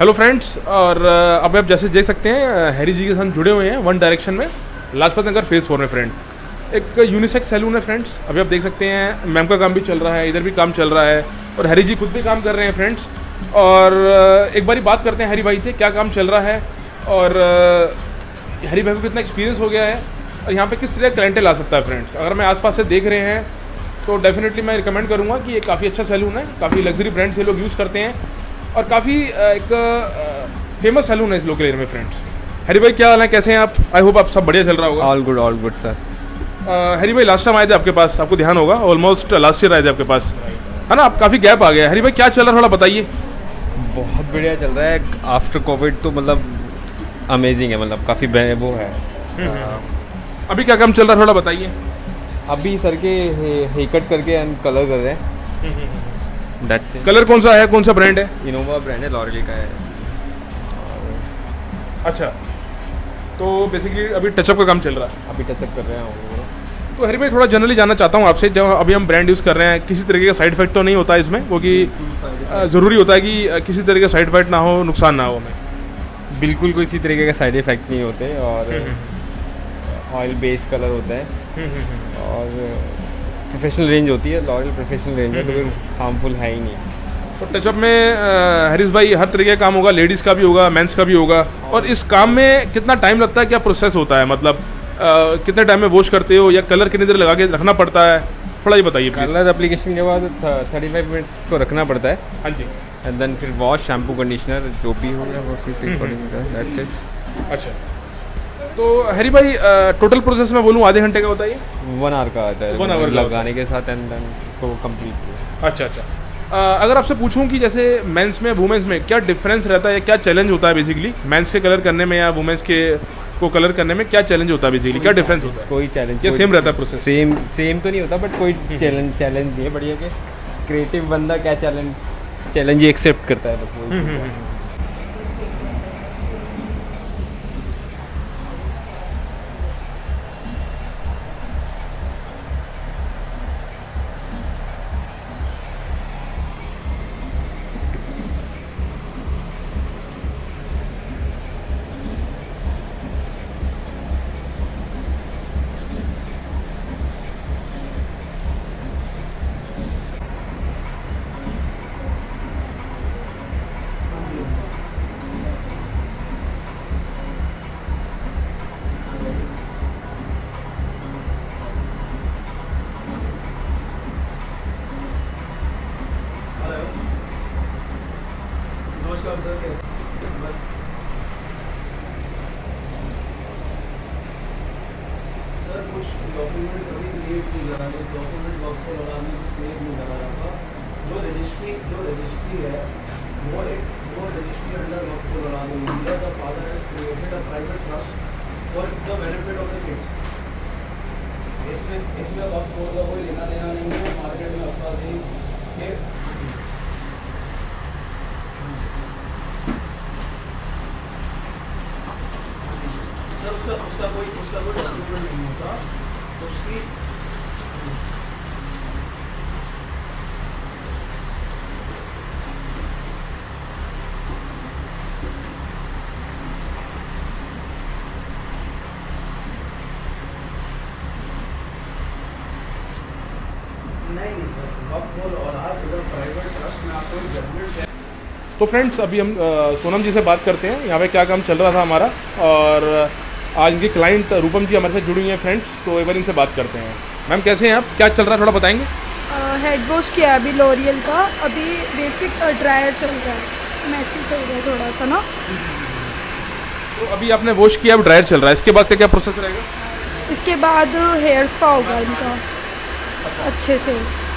Hello friends, और अब आप जैसे देख सकते हैं हैरी जी के साथ जुड़े हुए हैं वन डायरेक्शन में, लाजपत नगर फेज़ 4 में। फ्रेंड एक यूनिसेक्स सैलून है फ्रेंड्स। अभी आप देख सकते हैं मैम का काम भी चल रहा है, इधर भी काम चल रहा है और हैरी जी खुद भी काम कर रहे हैं फ्रेंड्स। और एक बारी बात करते हैं हैरी भाई से, क्या काम चल रहा है और हैरी भाई को कितना एक्सपीरियंस हो गया है और यहाँ पे किस तरह का क्लाइंटेल आ सकता है। फ्रेंड्स अगर मैं आसपास से देख रहे हैं तो डेफिनेटली मैं रिकमेंड करूँगा कि ये काफ़ी अच्छा सैलून है, काफ़ी लग्जरी ब्रांड से लोग यूज़ करते हैं और काफ़ी एक फेमस सैलून है इस लोकल एरिया में। फ्रेंड्स हैरी भाई क्या हाल है, कैसे हैं आप? आई होप आप सब बढ़िया चल रहा होगा। All good sir. हैरी भाई लास्ट टाइम आए थे आपके पास, आपको ध्यान होगा, ऑलमोस्ट लास्ट ईयर आए थे आपके पास, है ना? आप काफ़ी गैप आ गया। हैरी भाई क्या चल रहा है, थोड़ा बताइए। बहुत बढ़िया चल रहा है आफ्टर कोविड, तो मतलब अमेजिंग है, मतलब काफ़ी वो है। अभी क्या काम चल रहा है, थोड़ा बताइए। अभी सर के हेयर कट करके एंड कलर कर रहे हैं। That's it. कलर कौन सा है, कौन सा ब्रांड है? इनोवा ब्रांड है, लॉरियल का है। अच्छा, तो बेसिकली अभी टचअप का काम चल रहा है। अभी टचअप कर रहे हैं। तो हैरी भाई थोड़ा जनरली जानना चाहता हूँ आपसे, जब अभी हम ब्रांड यूज़ कर रहे हैं किसी तरीके का साइड इफेक्ट तो नहीं होता है इसमें, क्योंकि ज़रूरी होता है कि किसी तरीके का साइड इफेक्ट ना हो, नुकसान ना हो हमें। बिल्कुल कोई इसी तरीके का साइड इफेक्ट नहीं होते और ऑयल बेस्ड कलर होता है और प्रोफेशनल रेंज होती है। लॉरियल प्रोफेशनल रेंज है, तो कोई हार्मफुल है ही नहीं। तो टचअप में हरीश भाई हर तरीके का काम होगा, लेडीज़ का भी होगा, मेंस का भी होगा। और इस काम में कितना टाइम लगता है, क्या प्रोसेस होता है, मतलब कितने टाइम में वॉश करते हो या कलर कितनी देर लगा के रखना पड़ता है, थोड़ा ये बताइए प्लीज। कलर एप्लीकेशन के बाद 35 मिनट्स को रखना पड़ता है। हाँ जी। एंड देन फिर वॉश, शैम्पू, कंडीशनर जो भी हो गया वो उसी के अकॉर्डिंग होता है। That's it. अच्छा, तो हैरी भाई टोटल प्रोसेस में बोलूँ आधे घंटे का होता है ये? 1 आवर का आता है, 1 आवर लगाने के साथ एंड देन उसको कंप्लीट। अच्छा अच्छा। अगर आपसे पूछूं कि जैसे मेंस में वुमेंस में क्या डिफरेंस रहता है, क्या चैलेंज होता है बेसिकली मेंस के कलर करने में या वुमेंस के को कलर करने में, क्या चैलेंज होता है बेसिकली, क्या डिफरेंस होता है? कोई चैलेंज या सेम रहता है प्रोसेस? सेम तो नहीं होता, बट कोई चैलेंज नहीं है। बढ़िया के क्रिएटिव बंदा क्या चैलेंज ही एक्सेप्ट करता है, बस वही। नमस्कार सर, कैसे? सर कुछ डॉक्यूमेंट अभी क्रिएट नहीं करा, ये डॉक्यूमेंट वर्क को लगाने कुछ क्रिएट नहीं करा रहा था। जो रजिस्ट्री है वो रजिस्ट्री अंडर वर्क को लगा देंगे। Neither the father has created a private trust for the benefit of the kids. इसमें वर्क कोड का कोई लेना देना नहीं है। मार्केट में अफवाह थी कि सर उसका कोई डॉक्यूमेंट नहीं होता उसकी। नहीं सर, वक्फ और आप इधर प्राइवेट ट्रस्ट में आपको जजमेंट। तो फ्रेंड्स अभी हम सोनम जी से बात करते हैं, यहाँ पे क्या काम चल रहा था हमारा, और आज इनके क्लाइंट रूपम जी हमारे साथ जुड़ी हुई हैं फ्रेंड्स, तो एक बार इनसे बात करते हैं। मैम कैसे हैं आप, क्या चल रहा है, थोड़ा बताएंगे? हेड वॉश किया है अभी लॉरियल का, अभी बेसिक ड्रायर चल रहा है, मैसी चल रहा है थोड़ा सा ना। तो अभी आपने वॉश किया, अब ड्रायर चल रहा है, इसके बाद का क्या प्रोसेस रहेगा? इसके बाद हेयर स्पा होगा इनका अच्छे से,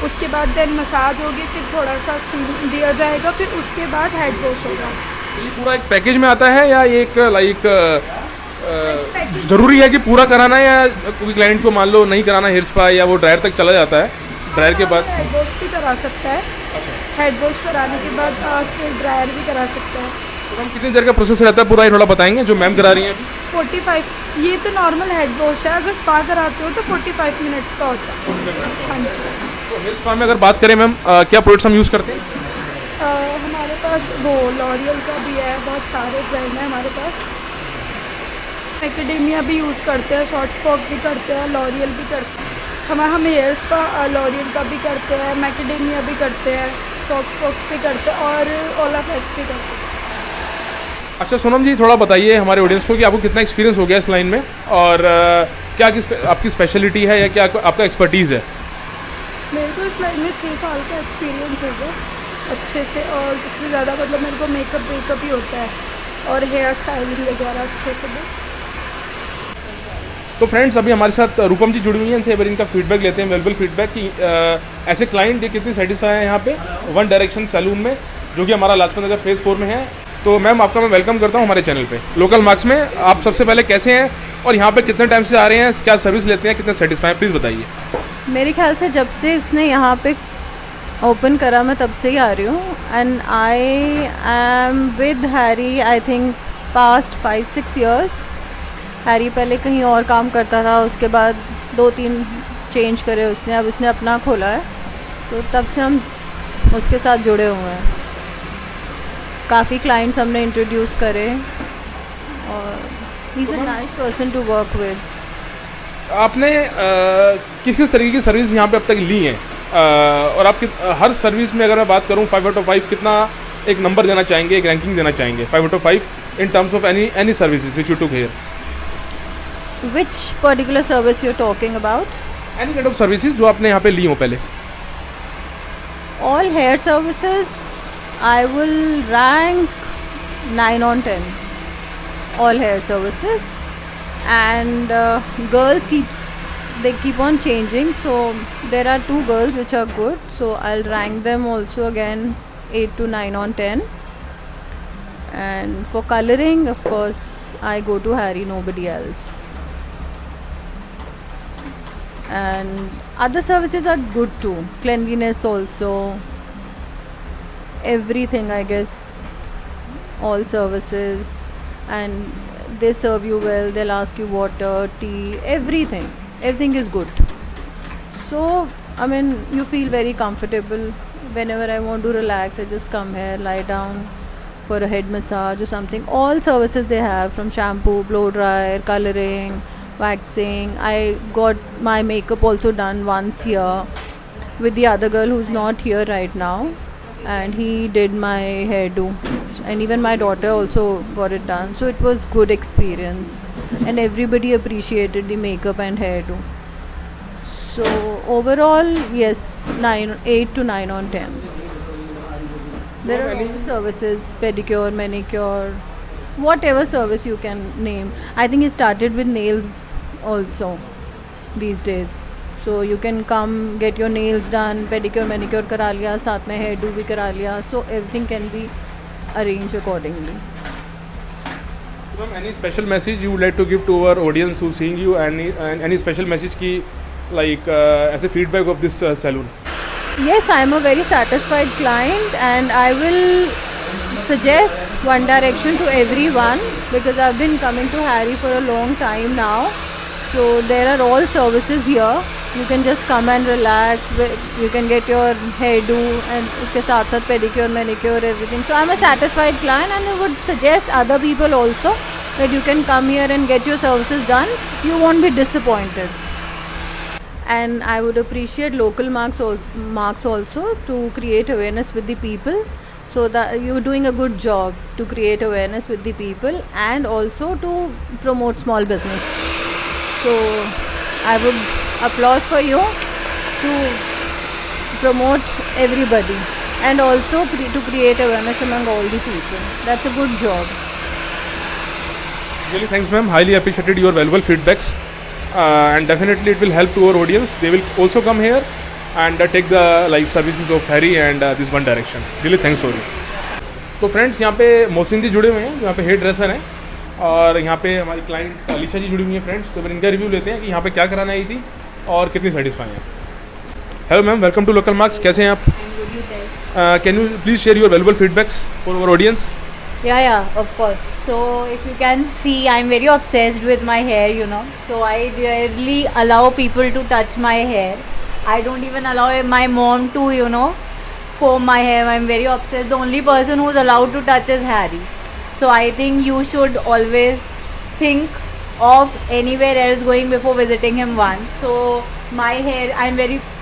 उसके बाद देन मसाज होगी, फिर थोड़ा सा स्टीम दिया जाएगा, फिर उसके बाद हेड वॉश होगा। तो ये पूरा एक पैकेज में आता है या एक लाइक ज़रूरी है कि पूरा कराना है, या कोई क्लाइंट को मान लो नहीं कराना हेयर स्पा या वो ड्रायर तक चला जाता है, ड्रायर के बाद हेड वॉश भी करा सकता है। हेड वॉश कराने के बाद स्ट्रेट ड्रायर भी करा सकता है। तो हम कितनी देर का प्रोसेस रहता है पूरा, ये थोड़ा बताएंगे जो मैम करा रही हैं अभी? 45, ये तो नॉर्मल हेड वॉश है, अगर स्पा कराते हो तो 45 मिनट्स का होता है। हाँ जी। तो हेयर स्पा में अगर बात करें मैम, क्या प्रोडक्ट्स हम यूज़ करते हैं? हमारे पास वो लॉरियल का भी है, बहुत सारे ब्रांड हैं हमारे पास। एकेडेमिया भी यूज़ करते हैं, शॉर्ट स्पॉक भी करते हैं, लॉरियल भी करते हैं। हम हेयर स्पा लॉरियल का भी करते हैं, मैकेडेमिया भी करते हैं, शॉर्ट स्पॉक भी करते हैं और ओलाफ्लेक्स भी करते हैं। अच्छा सोनम जी, थोड़ा बताइए हमारे ऑडियंस को कि आपको कितना एक्सपीरियंस हो गया इस लाइन में, और क्या आपकी स्पेशलिटी है या क्या आपका एक्सपर्टीज़ है? मेरे को इस लाइन में 6 साल का एक्सपीरियंस हो गया अच्छे से, और सबसे ज़्यादा मतलब मेरे को मेकअप ही होता है और हेयर स्टाइलिंग वगैरह अच्छे से भी। तो फ्रेंड्स, अभी हमारे साथ रूपम जी जुड़ी हुई हैं, इनसे एक बार इनका फीडबैक लेते हैं, वेलेबल फीडबैक कि ऐसे क्लाइंट ये कितनी सेटिस्फाई है यहाँ पे वन डायरेक्शन सैलून में, जो कि हमारा लाजपत नगर फेज़ 4 में है। तो मैम, आपका मैं वेलकम करता हूँ हमारे चैनल पे लोकल मार्क्स में। आप सबसे पहले कैसे हैं और यहाँ पे कितने टाइम से आ रहे हैं, क्या सर्विस लेते हैं, कितने सेटिस्फाई हैं, प्लीज़ बताइए। मेरे ख्याल से जब से इसने यहाँ पे ओपन करा मैं तब से ही आ रही हूँ, and I am with Harry I think past 5-6 years। Harry पहले कहीं और काम करता था, उसके बाद 2-3 चेंज करे उसने, अब उसने अपना खोला है, तो तब से हम उसके साथ जुड़े हुए हैं। काफ़ी क्लाइंट्स हमने इंट्रोड्यूस करे और he is a nice person to work with. आपने किस किस तरीके की सर्विस यहाँ पे अब तक ली हैं, और आप हर सर्विस में अगर मैं बात करूँ 5 out of 5 कितना एक नंबर देना चाहेंगे, एक रैंकिंग देना चाहेंगे 5 out of 5 in terms of any services which you took here? Which particular service you're talking about? Any kind of services जो आपने यहाँ पे ली हो पहले। All hair services, I will rank 9 on 10. All hair services, and girls keep on changing. So there are 2 girls which are good. So I'll rank them also again 8 to 9 on 10. And for coloring, of course, I go to Harry, nobody else. And other services are good too, cleanliness also, everything I guess, all services, and they serve you well, they'll ask you water, tea, everything is good. So I mean, you feel very comfortable. Whenever I want to relax, I just come here, lie down for a head massage or something. All services they have, from shampoo, blow dryer, coloring, waxing. I got my makeup also done once here with the other girl who's not here right now, and he did my hairdo, and even my daughter also got it done. So it was good experience, and everybody appreciated the makeup and hairdo. So overall, yes, 8 to 9 on 10. There are all services, pedicure, manicure, whatever service you can name. I think he started with nails also these days. So you can come get your nails done, pedicure, manicure करा लिया, साथ में hairdo भी करा लिया. So everything can be arranged accordingly. Ma'am, any special message you would like to give to our audience who's seeing you, and any special message की like as a feedback of this salon? Yes, I am a very satisfied client, and I will suggest One Direction to everyone, because I've been coming to Harry for a long time now. So there are all services here. You can just come and relax. You can get your hairdo, and uske साथ साथ pedicure, manicure, everything. So I'm a satisfied client, and I would suggest other people also that you can come here and get your services done. You won't be disappointed. And I would appreciate local marks also to create awareness with the people. So that you're doing a good job to create awareness with the people, and also to promote small business. So I would applause for you to promote everybody, and also to create awareness among all the people. That's a good job. Really thanks ma'am, highly appreciated your valuable feedbacks, and definitely it will help to our audience. They will also come here and take the like services of Harry and this One Direction. Really thanks for you. तो friends, यहाँ पे मोहसिन जी जुड़े हुए हैं, यहाँ पे hair dresser हैं, और यहाँ पे हमारी क्लाइंट अलीशा जी जुड़ी हुई हैं फ्रेंड्स। तो फिर इनका रिव्यू लेते हैं कि यहाँ पे क्या कराने आई थी और कितनी सेटिस्फाई हैं। Hello ma'am, welcome to local marks, कैसे हैं आप? Can you please share your valuable feedbacks for our audience? Yeah, of course. So if you can see, I'm very obsessed with my hair, you know. So I rarely allow people to touch my hair. I don't even allow my mom to, you know, comb my hair. I'm very obsessed. The only person who's allowed to touch is Harry. So I think you should always think of anywhere else going before visiting him once. So my hair,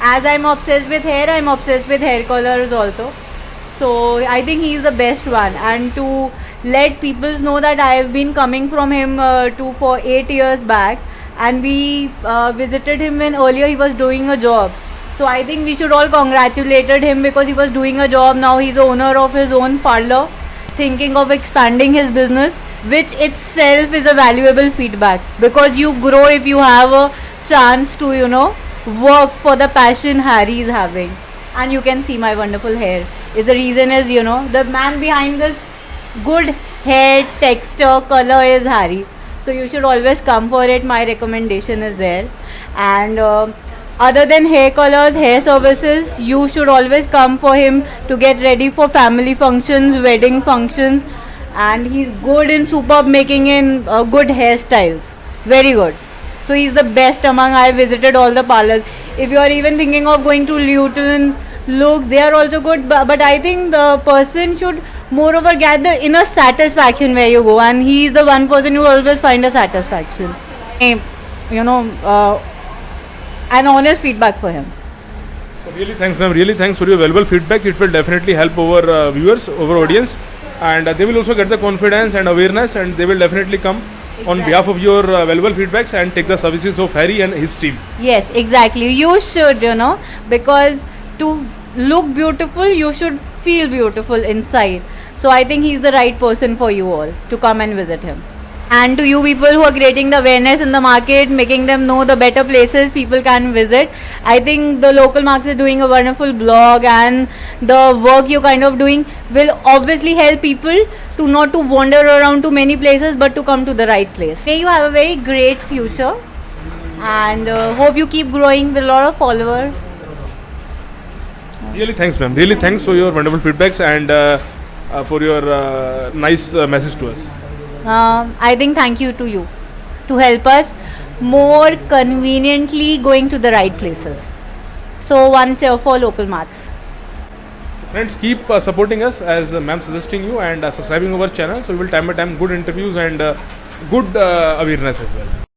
as I'm obsessed with hair, I'm obsessed with hair colors also. So I think he's the best one. And to let people know that I have been coming from him for 8 years back, and we visited him when earlier he was doing a job. So I think we should all congratulate him because he was doing a job. Now he's the owner of his own parlor, thinking of expanding his business, which itself is a valuable feedback, because you grow if you have a chance to work for the passion Harry is having. And you can see my wonderful hair. The reason is the man behind this good hair texture color is Harry. So you should always come for it. My recommendation is there. And other than hair colors, hair services, you should always come for him to get ready for family functions, wedding functions. And he's good in superb making in good hairstyles. Very good. So he's the best among. I visited all the parlors. If you are even thinking of going to Luton's, look, they are also good. But I think the person should moreover get the inner satisfaction where you go. And he is the one person who always find a satisfaction. An honest feedback for him. So really thanks, ma'am. Really thanks for your valuable feedback. It will definitely help our viewers, our audience, and they will also get the confidence and awareness, and they will definitely come on behalf of your valuable feedbacks and take the services of Harry and his team. Yes, exactly. You should, because to look beautiful, you should feel beautiful inside. So I think he's the right person for you all to come and visit him. And to you people who are creating the awareness in the market, making them know the better places people can visit, I think the Local Marks is doing a wonderful blog, and the work you're kind of doing will obviously help people to not to wander around to many places, but to come to the right place. May you have a very great future, and hope you keep growing with a lot of followers. Really thanks, ma'am. Really thanks for your wonderful feedbacks and for your nice message to us. I think thank you to you to help us more conveniently going to the right places. So one cheer for Local Marks. Friends, keep supporting us as ma'am suggesting you, and subscribing our channel. So we will time by time good interviews and good awareness as well.